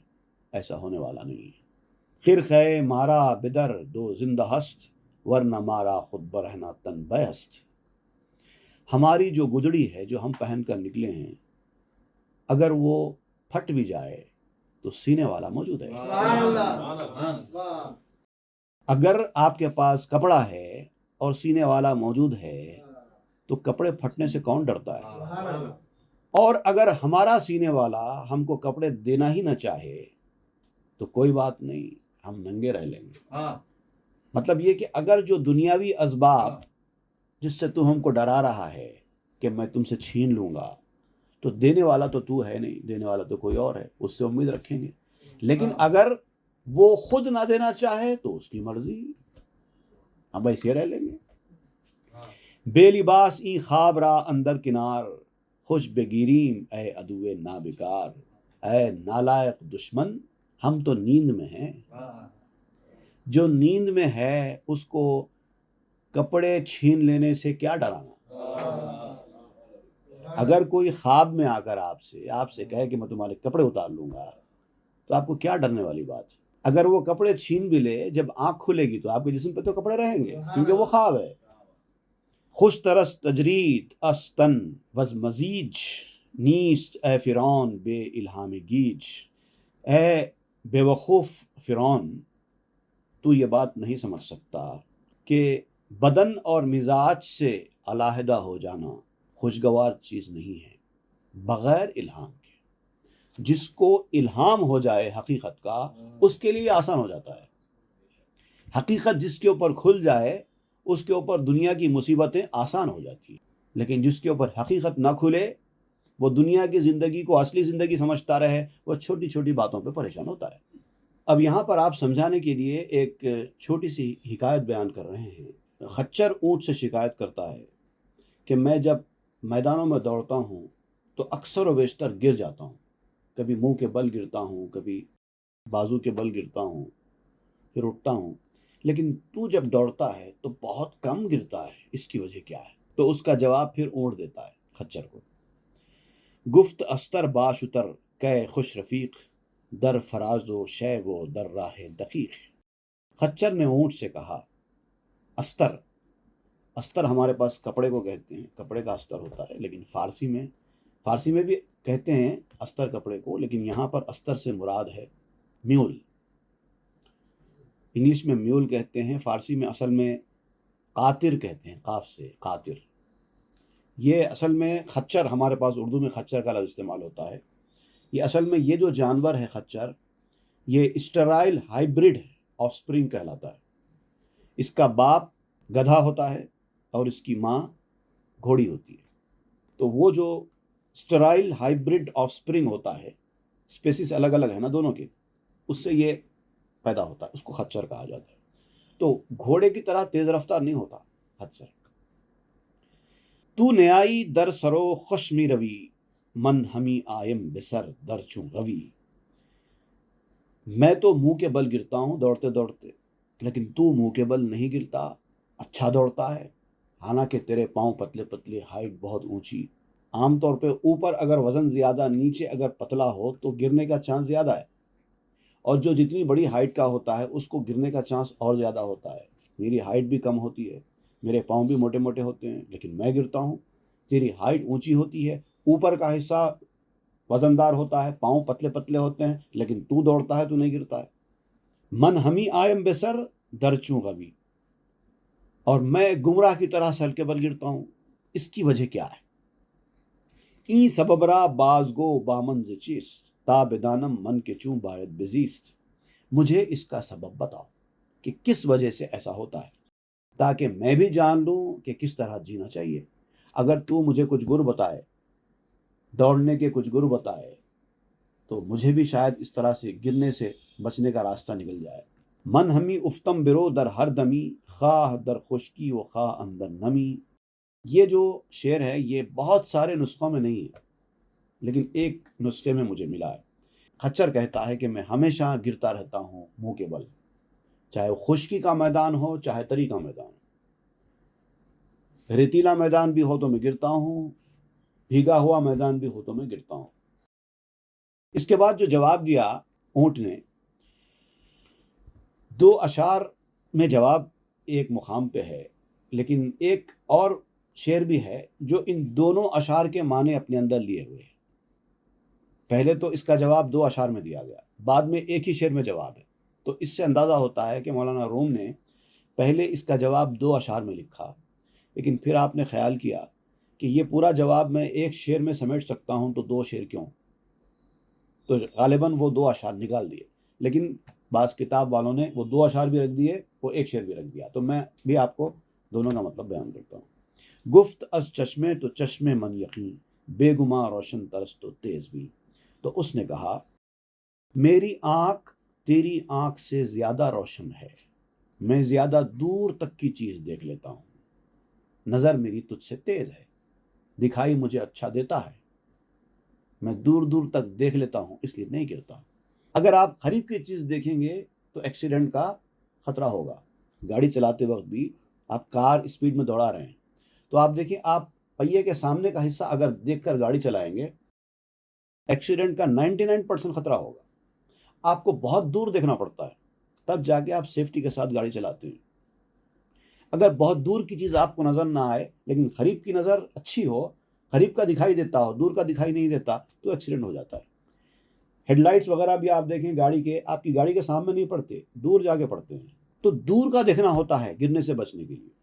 ایسا ہونے والا نہیں ہے. خرخے مارا بدر دو زندہ ہست ورنہ مارا خود برہنا تن بیست. ہماری جو گدڑی ہے جو ہم پہن کر نکلے ہیں، اگر وہ پھٹ بھی جائے تو سینے والا موجود ہے. اگر آپ کے پاس کپڑا ہے اور سینے والا موجود ہے تو کپڑے پھٹنے سے کون ڈرتا ہے؟ اور اگر ہمارا سینے والا ہم کو کپڑے دینا ہی نہ چاہے تو کوئی بات نہیں، ہم ننگے رہ لیں گے. مطلب یہ کہ اگر جو دنیاوی اسباب جس سے تو ہم کو ڈرا رہا ہے کہ میں تم سے چھین لوں گا، تو دینے والا تو ہے نہیں، دینے والا تو کوئی اور ہے، اس سے امید رکھیں گے. لیکن اگر وہ خود نہ دینا چاہے تو اس کی مرضی، ہم ایسے رہ لیں گے. بے لباس ای خواب را اندر کنار خوش بگیریم اے عدو نابکار، اے نالائق دشمن ہم تو نیند میں ہیں۔ جو نیند میں ہے اس کو کپڑے چھین لینے سے کیا ڈرانا؟ اگر کوئی خواب میں آ کر آپ سے کہے کہ میں تمہارے کپڑے اتار لوں گا تو آپ کو کیا ڈرنے والی بات؟ اگر وہ کپڑے چھین بھی لے، جب آنکھ کھلے گی تو آپ کے جسم پہ تو کپڑے رہیں گے، کیونکہ وہ خواب ہے۔ خوش ترس تجرید استن وز مزیج نیست اے فرعون بے الہام گیج، اے بے وقوف فرعون تو یہ بات نہیں سمجھ سکتا کہ بدن اور مزاج سے علیحدہ ہو جانا خوشگوار چیز نہیں ہے بغیر الہام کے۔ جس کو الہام ہو جائے حقیقت کا اس کے لیے آسان ہو جاتا ہے۔ حقیقت جس کے اوپر کھل جائے اس کے اوپر دنیا کی مصیبتیں آسان ہو جاتی ہیں، لیکن جس کے اوپر حقیقت نہ کھلے وہ دنیا کی زندگی کو اصلی زندگی سمجھتا رہے، وہ چھوٹی چھوٹی باتوں پہ پریشان ہوتا ہے۔ اب یہاں پر آپ سمجھانے کے لیے ایک چھوٹی سی حکایت بیان کر رہے ہیں۔ خچر اونٹ سے شکایت کرتا ہے کہ میں جب میدانوں میں دوڑتا ہوں تو اکثر و بیشتر گر جاتا ہوں، کبھی منہ کے بل گرتا ہوں، کبھی بازو کے بل گرتا ہوں، پھر اٹھتا ہوں، لیکن تو جب دوڑتا ہے تو بہت کم گرتا ہے، اس کی وجہ کیا ہے؟ تو اس کا جواب پھر اونٹ دیتا ہے خچر کو، گفت استر باشتر کہ خوش رفیق، در فراز و شیب و در راہ دقیق۔ خچر نے اونٹ سے کہا استر، استر ہمارے پاس کپڑے کو کہتے ہیں، کپڑے کا استر ہوتا ہے، لیکن فارسی میں بھی کہتے ہیں استر کپڑے کو، لیکن یہاں پر استر سے مراد ہے میول۔ انگلش میں میول کہتے ہیں، فارسی میں اصل میں قاطر کہتے ہیں، قاف سے قاطر۔ یہ اصل میں خچر، ہمارے پاس اردو میں خچر کا لفظ استعمال ہوتا ہے، یہ اصل میں یہ جو جانور ہے خچر، یہ اسٹرائل ہائیبرڈ آف سپرنگ کہلاتا ہے۔ اس کا باپ گدھا ہوتا ہے اور اس کی ماں گھوڑی ہوتی ہے، تو وہ جو اسٹرائل ہائیبرڈ آف سپرنگ ہوتا ہے، اسپیسیز الگ الگ ہے نا دونوں کے، اس سے یہ پیدا ہوتا ہے، اس کو خچر کہا جاتا ہے۔ تو گھوڑے کی طرح تیز رفتار نہیں ہوتا خچر۔ تو نیائی در سرو خشمی روی، من ہمی آئم بسر در چوں غوی۔ میں تو منہ کے بل گرتا ہوں دوڑتے دوڑتے، لیکن تو منہ کے بل نہیں گرتا، اچھا دوڑتا ہے، حالانکہ تیرے پاؤں پتلے پتلے، ہائٹ بہت اونچی۔ عام طور پہ اوپر اگر وزن زیادہ، نیچے اگر پتلا ہو تو گرنے کا چانس زیادہ ہے، اور جو جتنی بڑی ہائٹ کا ہوتا ہے اس کو گرنے کا چانس اور زیادہ ہوتا ہے۔ میری ہائٹ بھی کم ہوتی ہے، میرے پاؤں بھی موٹے موٹے ہوتے ہیں، لیکن میں گرتا ہوں۔ تیری ہائٹ اونچی ہوتی ہے، اوپر کا حصہ وزندار ہوتا ہے، پاؤں پتلے پتلے ہوتے ہیں، لیکن تو دوڑتا ہے، تو نہیں گرتا ہے۔ من ہمی آئم بسر در چوں غوی، اور میں گمراہ کی طرح سر کے بل گرتا ہوں، اس کی وجہ کیا ہے؟ این سببرا باز گو بامنز چیست، تا بدانم من کے چوں باید بزیست۔ مجھے اس کا سبب بتاؤ کہ کس وجہ سے ایسا ہوتا ہے، تاکہ میں بھی جان لوں کہ کس طرح جینا چاہیے۔ اگر تو مجھے کچھ گر بتائے، دوڑنے کے کچھ گر بتائے، تو مجھے بھی شاید اس طرح سے گرنے سے بچنے کا راستہ نکل جائے۔ من ہمی افتم برو در ہر دمی، خواہ در خشکی و خواہ اندر نمی۔ یہ جو شعر ہے یہ بہت سارے نسخوں میں نہیں ہے، لیکن ایک نسخے میں مجھے ملا ہے۔ خچر کہتا ہے کہ میں ہمیشہ گرتا رہتا ہوں منہ کے بل، چاہے وہ خشکی کا میدان ہو چاہے تری کا میدان ہو، ریتیلا میدان بھی ہو تو میں گرتا ہوں، بھیگا ہوا میدان بھی ہو تو میں گرتا ہوں۔ اس کے بعد جو جواب دیا اونٹ نے، دو اشعار میں جواب ایک مقام پہ ہے، لیکن ایک اور شعر بھی ہے جو ان دونوں اشعار کے معنی اپنے اندر لیے ہوئے ہیں۔ پہلے تو اس کا جواب دو اشعار میں دیا گیا، بعد میں ایک ہی شعر میں جواب ہے، تو اس سے اندازہ ہوتا ہے کہ مولانا روم نے پہلے اس کا جواب دو اشعار میں لکھا، لیکن پھر آپ نے خیال کیا کہ یہ پورا جواب میں ایک شعر میں سمیٹ سکتا ہوں، تو دو شعر کیوں؟ تو غالباً وہ دو اشعار نکال دیے، لیکن بعض کتاب والوں نے وہ دو اشعار بھی رکھ دیے، وہ ایک شعر بھی رکھ دیا، تو میں بھی آپ کو دونوں کا مطلب بیان کرتا ہوں۔ گفت از چشمے تو چشمے من یقین، بے گماں روشن ترس تو تیز بھی۔ تو اس نے کہا میری آنکھ تیری آنکھ سے زیادہ روشن ہے، میں زیادہ دور تک کی چیز دیکھ لیتا ہوں، نظر میری تجھ سے تیز ہے۔ دکھائی مجھے اچھا دیتا ہے، میں دور دور تک دیکھ لیتا ہوں، اس لیے نہیں گرتا۔ اگر آپ قریب کی چیز دیکھیں گے تو ایکسیڈنٹ کا خطرہ ہوگا۔ گاڑی چلاتے وقت بھی آپ کار اسپیڈ میں دوڑا رہے ہیں تو آپ دیکھیں، آپ پہیے کے سامنے کا حصہ اگر دیکھ کر گاڑی چلائیں گے، ایکسیڈنٹ کا 99% خطرہ ہوگا۔ آپ کو بہت دور دیکھنا پڑتا ہے، تب جا کے آپ سیفٹی کے ساتھ گاڑی چلاتے ہیں۔ اگر بہت دور کی چیز آپ کو نظر نہ آئے لیکن قریب کی نظر اچھی ہو، قریب کا دکھائی دیتا ہو، دور کا دکھائی نہیں دیتا، تو ایکسیڈنٹ ہو جاتا ہے۔ ہیڈ لائٹس وغیرہ بھی آپ دیکھیں گاڑی کے، آپ کی گاڑی کے سامنے نہیں پڑتے، دور جا کے پڑتے ہیں، تو دور کا دیکھنا ہوتا ہے گرنے سے بچنے کے لیے۔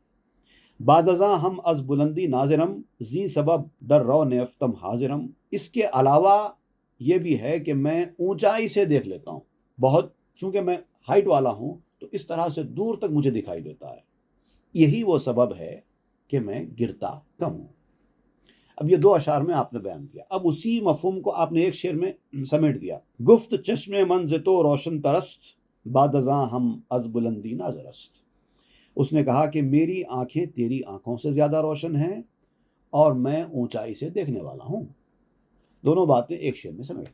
بعد ازاں ہم از بلندی ناظرم، زی سبب در رو نیفتم حاضرم۔ اس کے علاوہ یہ بھی ہے کہ میں اونچائی سے دیکھ لیتا ہوں، بہت، چونکہ میں ہائٹ والا ہوں تو اس طرح سے دور تک مجھے دکھائی دیتا ہے۔ یہی وہ سبب ہے کہ میں گرتا کم ہوں۔ اب یہ 2 اشعار میں آپ نے بیان کیا، اب اسی مفہوم کو آپ نے ایک شعر میں سمیٹ دیا۔ گفت چشم منز تو روشن ترست، بعد ازاں ہم از بلندی ناظرست۔ اس نے کہا کہ میری آنکھیں تیری آنکھوں سے زیادہ روشن ہیں اور میں اونچائی سے دیکھنے والا ہوں۔ دونوں باتیں ایک شعر میں سمیٹ دی۔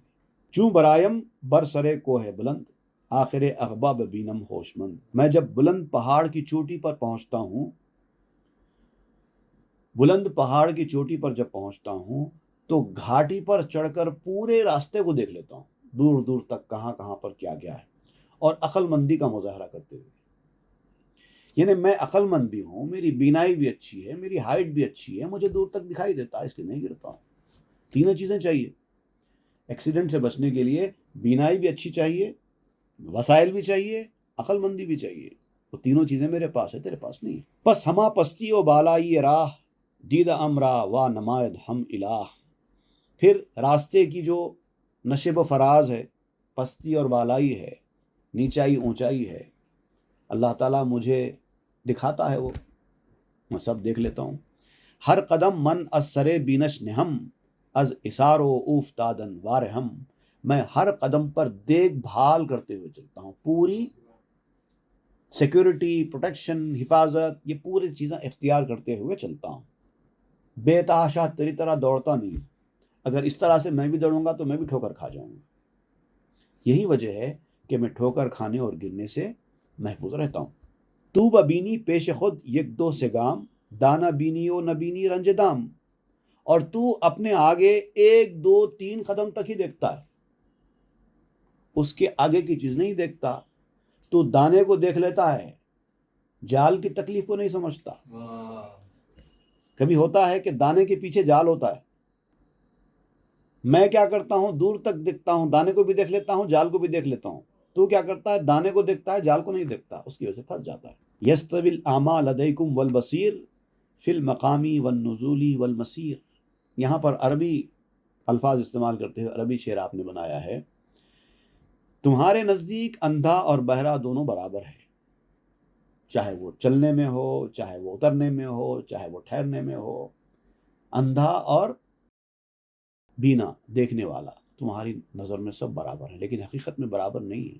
چوں برایم بر سرے کوہ بلند، آخر اغبا بینم ہوش مند۔ میں جب بلند پہاڑ کی چوٹی پر پہنچتا ہوں، بلند پہاڑ کی چوٹی پر جب پہنچتا ہوں تو گھاٹی پر چڑھ کر پورے راستے کو دیکھ لیتا ہوں، دور دور تک کہاں کہاں پر کیا گیا ہے، اور عقل مندی کا مظاہرہ کرتے ہوئے۔ یعنی میں عقل مند بھی ہوں، میری بینائی بھی اچھی ہے، میری ہائٹ بھی اچھی ہے، مجھے دور تک دکھائی دیتا ہے، اس لیے نہیں گرتا ہوں۔ تینوں چیزیں چاہیے ایکسیڈنٹ سے بچنے کے لیے۔ بینائی بھی اچھی چاہیے، وسائل بھی چاہیے، عقل مندی بھی چاہیے۔ وہ تینوں چیزیں میرے پاس ہے، تیرے پاس نہیں ہے۔ پس ہما پستی و بالائی راہ، دید امرا و نمائد ہم الہ۔ پھر راستے کی جو نشیب و فراز ہے، پستی اور بالائی ہے، نیچائی اونچائی ہے، اللہ تعالیٰ مجھے دکھاتا ہے، وہ میں سب دیکھ لیتا ہوں۔ ہر قدم من از سرے بینش نہم، از اسار و اوفتادن وارہم۔ میں ہر قدم پر دیکھ بھال کرتے ہوئے چلتا ہوں، پوری سیکیورٹی، پروٹیکشن، حفاظت، یہ پوری چیزیں اختیار کرتے ہوئے چلتا ہوں۔ بے تحاشا تیری طرح دوڑتا نہیں، اگر اس طرح سے میں بھی دوڑوں گا تو میں بھی ٹھوکر کھا جاؤں گا۔ یہی وجہ ہے کہ میں ٹھوکر کھانے اور گرنے سے محفوظ رہتا ہوں۔ تو ببینی پیش خود یک دو سے گام، دانا بینی و نبینی رنج دام۔ اور تو اپنے آگے 1 2 3 قدم تک ہی دیکھتا ہے، اس کے آگے کی چیز نہیں دیکھتا۔ تو دانے کو دیکھ لیتا ہے، جال کی تکلیف کو نہیں سمجھتا۔ کبھی ہوتا ہے کہ دانے کے پیچھے جال ہوتا ہے، میں کیا کرتا ہوں، دور تک دیکھتا ہوں، دانے کو بھی دیکھ لیتا ہوں، جال کو بھی دیکھ لیتا ہوں۔ تو کیا کرتا ہے، دانے کو دیکھتا ہے، جال کو نہیں دیکھتا، اس کی وجہ سے پھنس جاتا ہے۔ یستوی الاعمی لدیکم والبصیر فی المقامی والنزولی والمسیر۔ یہاں پر عربی الفاظ استعمال کرتے ہوئے عربی شعر آپ نے بنایا ہے۔ تمہارے نزدیک اندھا اور بہرا دونوں برابر ہے، چاہے وہ چلنے میں ہو، چاہے وہ اترنے میں ہو، چاہے وہ ٹھہرنے میں ہو۔ اندھا اور بینا، دیکھنے والا، تمہاری نظر میں سب برابر ہیں، لیکن حقیقت میں برابر نہیں ہے۔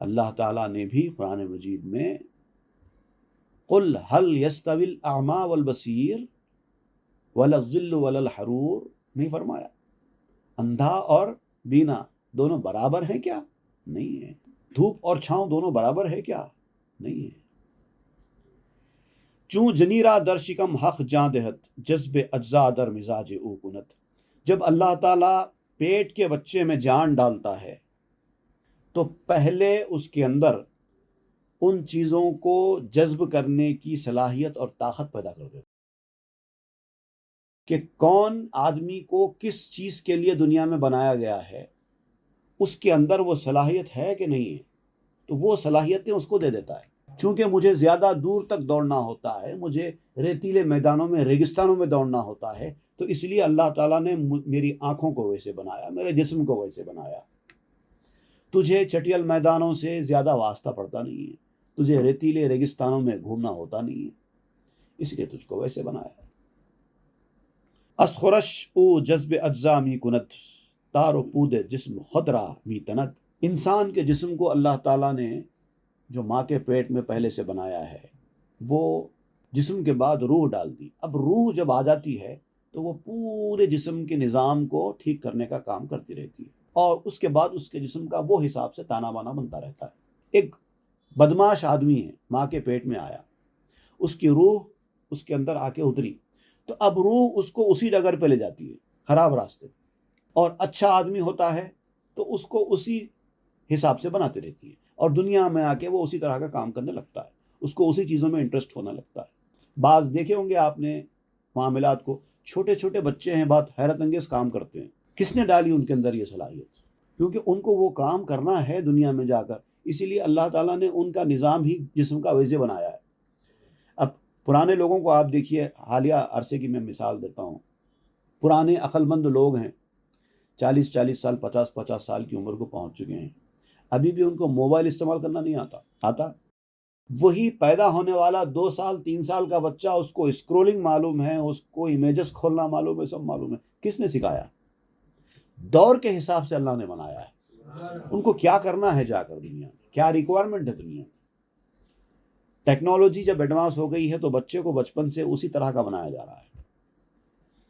اللہ تعالیٰ نے بھی قرآن مجید میں قل هل يستوي الاعمى والبصیر ولا الظل ولا الحرور نہیں فرمایا۔ اندھا اور بینا دونوں برابر ہیں کیا؟ نہیں ہے۔ دھوپ اور چھاؤں دونوں برابر ہے کیا؟ نہیں ہے۔ چوں جنیرا در شکم حق جاں دہت، جذب اجزا در مزاج او کنت۔ جب اللہ تعالیٰ پیٹ کے بچے میں جان ڈالتا ہے تو پہلے اس کے اندر ان چیزوں کو جذب کرنے کی صلاحیت اور طاقت پیدا کر دیتا کہ کون آدمی کو کس چیز کے لیے دنیا میں بنایا گیا ہے، اس کے اندر وہ صلاحیت ہے کہ نہیں ہے، تو وہ صلاحیتیں اس کو دے دیتا ہے۔ چونکہ مجھے زیادہ دور تک دوڑنا ہوتا ہے، مجھے ریتیلے میدانوں میں، ریگستانوں میں دوڑنا ہوتا ہے، تو اس لیے اللہ تعالیٰ نے میری آنکھوں کو ویسے بنایا، میرے جسم کو ویسے بنایا۔ تجھے چٹیل میدانوں سے زیادہ واسطہ پڑتا نہیں ہے، تجھے ریتیلے ریگستانوں میں گھومنا ہوتا نہیں ہے، اس لیے تجھ کو ویسے بنایا۔ اسخرش او جذب اجزا می کنت، تار و پود جسم خدرا می تنت۔ انسان کے جسم کو اللہ تعالیٰ نے جو ماں کے پیٹ میں پہلے سے بنایا ہے، وہ جسم کے بعد روح ڈال دی۔ اب روح جب آ جاتی ہے تو وہ پورے جسم کے نظام کو ٹھیک کرنے کا کام کرتی رہتی ہے، اور اس کے بعد اس کے جسم کا وہ حساب سے تانا بانا بنتا رہتا ہے۔ ایک بدماش آدمی ہے، ماں کے پیٹ میں آیا، اس کی روح اس کے اندر آ کے اتری، تو اب روح اس کو اسی ڈگر پہ لے جاتی ہے، خراب راستے، اور اچھا آدمی ہوتا ہے تو اس کو اسی حساب سے بناتی رہتی ہے، اور دنیا میں آ کے وہ اسی طرح کا کام کرنے لگتا ہے، اس کو اسی چیزوں میں انٹرسٹ ہونے لگتا ہے۔ بعض دیکھے ہوں گے آپ نے معاملات کو، چھوٹے چھوٹے بچے ہیں، بات حیرت انگیز کام کرتے ہیں۔ کس نے ڈالی ان کے اندر یہ صلاحیت؟ کیونکہ ان کو وہ کام کرنا ہے دنیا میں جا کر، اسی لیے اللہ تعالیٰ نے ان کا نظام ہی جسم کا ویسے بنایا ہے۔ اب پرانے لوگوں کو آپ دیکھیے، حالیہ عرصے کی میں مثال دیتا ہوں، پرانے عقل مند لوگ ہیں، 40 سال 50 سال کی عمر کو پہنچ چکے ہیں، ابھی بھی ان کو موبائل استعمال کرنا نہیں آتا۔ وہی پیدا ہونے والا 2 سال 3 سال کا بچہ، اس کو اسکرولنگ معلوم ہے، اس کو امیجز کھولنا معلوم ہے، سب معلوم ہے۔ کس نے سکھایا؟ دور کے حساب سے اللہ نے بنایا ہے، ان کو کیا کرنا ہے جا کر دنیا میں، کیا ریکوائرمنٹ ہے دنیا میں۔ ٹیکنالوجی جب ایڈوانس ہو گئی ہے تو بچے کو بچپن سے اسی طرح کا بنایا جا رہا ہے۔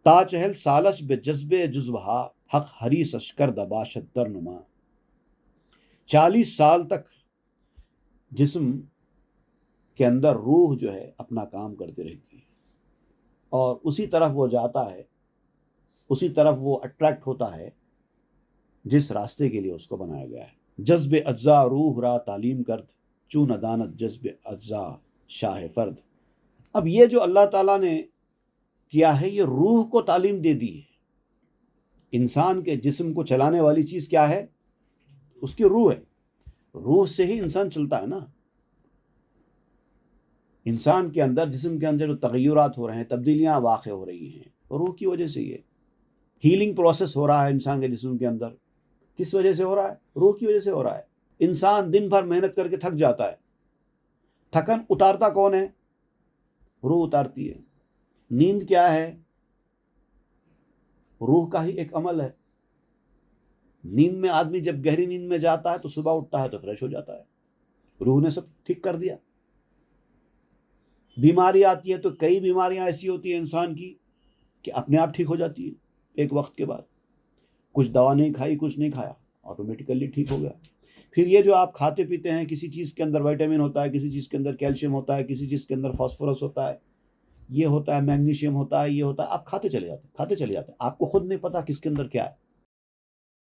تا چہل سالش بے جذبے جزوہا، حق حریص اشکر دباشت در نما۔ 40 سال تک جسم کے اندر روح جو ہے اپنا کام کرتی رہتی ہے، اور اسی طرف وہ جاتا ہے، اسی طرف وہ اٹریکٹ ہوتا ہے جس راستے کے لیے اس کو بنایا گیا ہے۔ جذب اجزا روح را تعلیم کرد، چون ادانت جذب اجزا شاہ فرد۔ اب یہ جو اللہ تعالیٰ نے کیا ہے، یہ روح کو تعلیم دے دی ہے۔ انسان کے جسم کو چلانے والی چیز کیا ہے؟ اس کی روح ہے، روح سے ہی انسان چلتا ہے نا۔ انسان کے اندر، جسم کے اندر جو تغیرات ہو رہے ہیں، تبدیلیاں واقع ہو رہی ہیں، روح کی وجہ سے۔ یہ ہیلنگ پروسیس ہو رہا ہے انسان کے جسم کے اندر، کس وجہ سے ہو رہا ہے؟ روح کی وجہ سے ہو رہا ہے۔ انسان دن بھر محنت کر کے تھک جاتا ہے، تھکن اتارتا کون ہے؟ روح اتارتی ہے۔ نیند کیا ہے؟ روح کا ہی ایک عمل ہے۔ نیند میں آدمی جب گہری نیند میں جاتا ہے تو صبح اٹھتا ہے تو فریش ہو جاتا ہے، روح نے سب ٹھیک کر دیا۔ بیماری آتی ہے تو کئی بیماریاں ایسی ہوتی ہیں انسان کی کہ اپنے آپ ٹھیک ہو جاتی ہیں ایک وقت کے بعد، کچھ دوا نہیں کھائی، کچھ نہیں کھایا، آٹومیٹیکلی ٹھیک ہو گیا۔ پھر یہ جو آپ کھاتے پیتے ہیں، کسی چیز کے اندر وائٹامن ہوتا ہے، کسی چیز کے اندر کیلشیم ہوتا ہے، کسی چیز کے اندر فاسفورس ہوتا ہے، یہ ہوتا ہے میگنیشیم ہوتا ہے، یہ ہوتا ہے، آپ کھاتے چلے جاتے ہیں، آپ کو خود نہیں پتا کس کے اندر کیا ہے،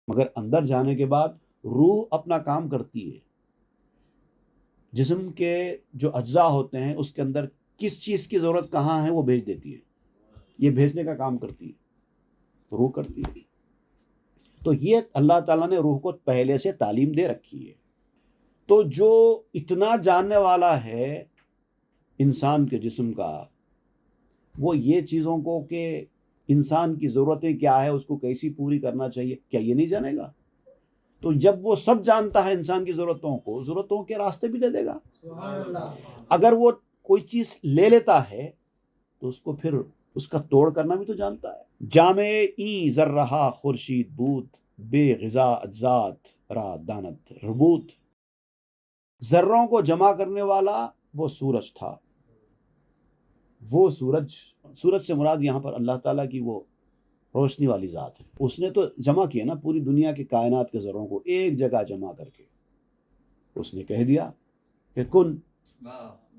مگر اندر جانے کے بعد روح اپنا کام کرتی ہے۔ جسم کے جو اجزاء ہوتے ہیں اس کے اندر کس چیز کی ضرورت کہاں ہے وہ بھیج دیتی ہے، یہ بھیجنے کا کام کرتی ہے، روح کرتی ہے۔ تو یہ اللہ تعالیٰ نے روح کو پہلے سے تعلیم دے رکھی ہے۔ تو جو اتنا جاننے والا ہے انسان کے جسم کا، وہ یہ چیزوں کو کہ انسان کی ضرورتیں کیا ہے، اس کو کیسی پوری کرنا چاہیے، کیا یہ نہیں جانے گا؟ تو جب وہ سب جانتا ہے انسان کی ضرورتوں کو، ضرورتوں کے راستے بھی دے دے گا۔ اگر وہ کوئی چیز لے لیتا ہے تو اس کو پھر اس کا توڑ کرنا بھی تو جانتا ہے۔ جامع این ذر رہا خورشید بود، بے غذا اجزات را دانت ربوت۔ ذروں کو جمع کرنے والا وہ سورج تھا۔ وہ سورج سے مراد یہاں پر اللہ تعالیٰ کی وہ روشنی والی ذات ہے۔ اس نے تو جمع کیا نا پوری دنیا کے کائنات کے ذروں کو ایک جگہ جمع کر کے، اس نے کہہ دیا کہ کن،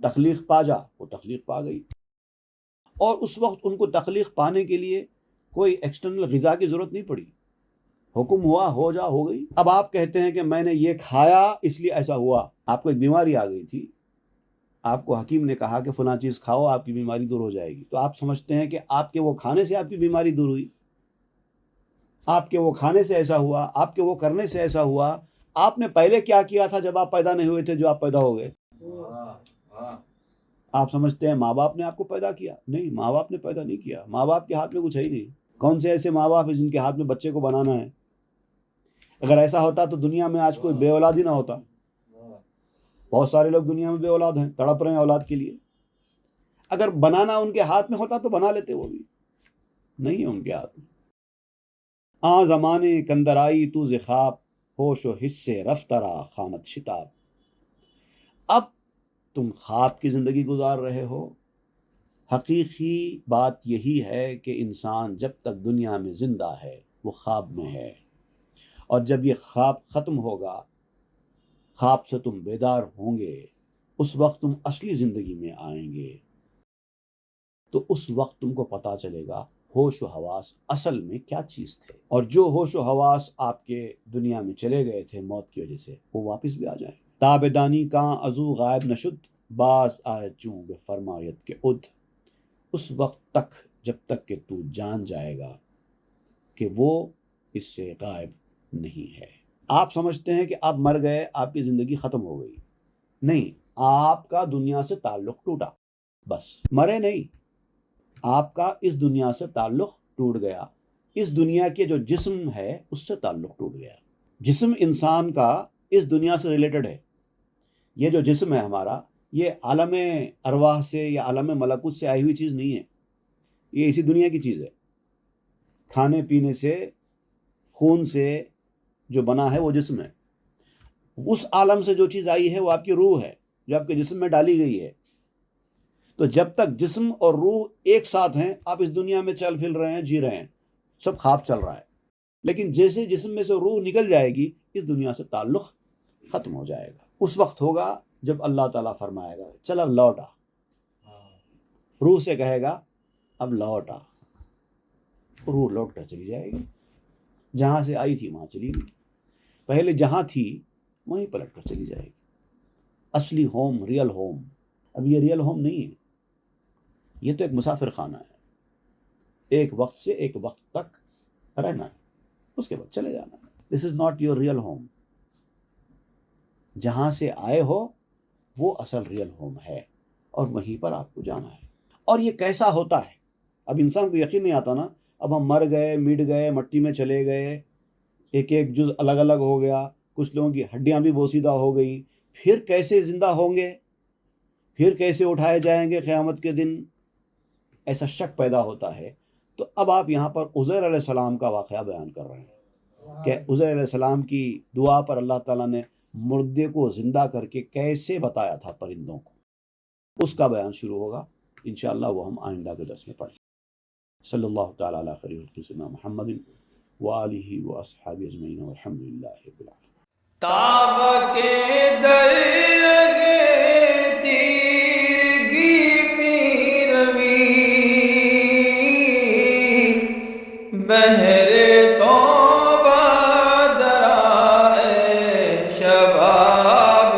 تخلیق پا جا، وہ تخلیق پا گئی۔ اور اس وقت ان کو تخلیق پانے کے لیے کوئی ایکسٹرنل غذا کی ضرورت نہیں پڑی، حکم ہوا ہو جا، ہو گئی۔ اب آپ کہتے ہیں کہ میں نے یہ کھایا اس لیے ایسا ہوا، آپ کو ایک بیماری آ گئی تھی، آپ کو حکیم نے کہا کہ فلاں چیز کھاؤ آپ کی بیماری دور ہو جائے گی، تو آپ سمجھتے ہیں کہ آپ کے وہ کھانے سے آپ کی بیماری دور ہوئی، آپ کے وہ کھانے سے ایسا ہوا، آپ کے وہ کرنے سے ایسا ہوا۔ آپ نے پہلے کیا کیا تھا جب آپ پیدا نہیں ہوئے تھے جو آپ پیدا ہو گئے؟ آپ سمجھتے ہیں ماں باپ نے آپ کو پیدا کیا، نہیں، ماں باپ نے پیدا نہیں کیا، ماں باپ کے ہاتھ میں کچھ ہے ہی نہیں۔ کون سے ایسے ماں باپ ہیں جن کے ہاتھ میں بچے کو بنانا ہے؟ اگر ایسا ہوتا تو دنیا میں آج کوئی بے اولاد ہی نہ ہوتا۔ بہت سارے لوگ دنیا میں بے اولاد ہیں، تڑپ رہے ہیں اولاد کے لیے۔ اگر بنانا ان کے ہاتھ میں ہوتا تو بنا لیتے، وہ بھی نہیں ہے ان کے ہاتھ میں۔ آ زمانے کندر آئی تو ز خواب، ہوش و حس سے رفت را خانت شتاب۔ اب تم خواب کی زندگی گزار رہے ہو، حقیقی بات یہی ہے کہ انسان جب تک دنیا میں زندہ ہے وہ خواب میں ہے، اور جب یہ خواب ختم ہوگا، خواب سے تم بیدار ہوں گے، اس وقت تم اصلی زندگی میں آئیں گے، تو اس وقت تم کو پتہ چلے گا ہوش و حواس اصل میں کیا چیز تھے، اور جو ہوش و حواس آپ کے دنیا میں چلے گئے تھے موت کی وجہ سے وہ واپس بھی آ جائیں۔ تابدانی کاں ازو غائب نشد، باز آئے چوں بے فرمایت کے عد۔ اس وقت تک جب تک کہ تو جان جائے گا کہ وہ اس سے غائب نہیں ہے۔ آپ سمجھتے ہیں کہ آپ مر گئے، آپ کی زندگی ختم ہو گئی، نہیں، آپ کا دنیا سے تعلق ٹوٹا، بس مرے نہیں، آپ کا اس دنیا سے تعلق ٹوٹ گیا، اس دنیا کے جو جسم ہے اس سے تعلق ٹوٹ گیا۔ جسم انسان کا اس دنیا سے ریلیٹڈ ہے، یہ جو جسم ہے ہمارا، یہ عالم ارواح سے یا عالم ملکوت سے آئی ہوئی چیز نہیں ہے، یہ اسی دنیا کی چیز ہے۔ کھانے پینے سے، خون سے جو بنا ہے وہ جسم ہے، اس عالم سے جو چیز آئی ہے وہ آپ کی روح ہے جو آپ کے جسم میں ڈالی گئی ہے۔ تو جب تک جسم اور روح ایک ساتھ ہیں، آپ اس دنیا میں چل پھر رہے ہیں، جی رہے ہیں، سب خواب چل رہا ہے، لیکن جیسے جسم میں سے روح نکل جائے گی اس دنیا سے تعلق ختم ہو جائے گا۔ اس وقت ہوگا جب اللہ تعالیٰ فرمائے گا چل اب لوٹ آ، روح سے کہے گا اب لوٹ آ، روح لوٹ کر چلی جائے گی، جہاں سے آئی تھی وہاں چلی گئی، پہلے جہاں تھی وہیں پلٹ کر چلی جائے گی۔ اصلی ہوم، ریئل ہوم، اب یہ ریئل ہوم نہیں ہے، یہ تو ایک مسافر خانہ ہے، ایک وقت سے ایک وقت تک رہنا ہے، اس کے بعد چلے جانا ہے۔ This is not your real home, جہاں سے آئے ہو وہ اصل ریئل ہوم ہے، اور وہیں پر آپ کو جانا ہے۔ اور یہ کیسا ہوتا ہے؟ اب انسان کو یقین نہیں آتا نا، اب ہم مر گئے، مٹ گئے، مٹی میں چلے گئے، ایک ایک جز الگ الگ ہو گیا، کچھ لوگوں کی ہڈیاں بھی بوسیدہ ہو گئی، پھر کیسے زندہ ہوں گے، پھر کیسے اٹھائے جائیں گے قیامت کے دن؟ ایسا شک پیدا ہوتا ہے۔ تو اب آپ یہاں پر عزیر علیہ السلام کا واقعہ بیان کر رہے ہیں کہ عزیر علیہ السلام کی دعا پر اللہ تعالیٰ نے مردے کو زندہ کر کے کیسے بتایا تھا پرندوں کو، اس کا بیان شروع ہوگا انشاءاللہ، وہ ہم آئندہ کے درس میں پڑھیں۔ صلی اللہ تعالیٰ علی خیر خلق سیدنا محمد وآلہ واصحابہ اجمعین والحمد للہ رب العالمین۔ تاب کے در لگے تیرگی میں روی، بہر توبہ درائے شباب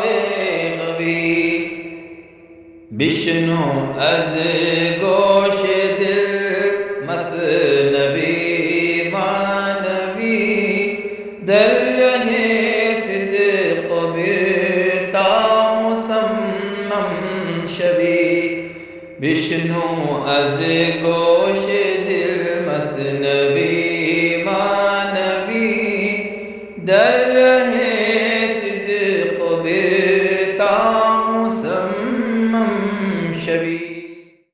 خوی، بشنو از گوش دل مثنوی معنوی، در رہے صدق برتا مسمم شوی، بشنو از گوش دل مثنوی معنوی، در رہے صدق برتا مسمم شوی۔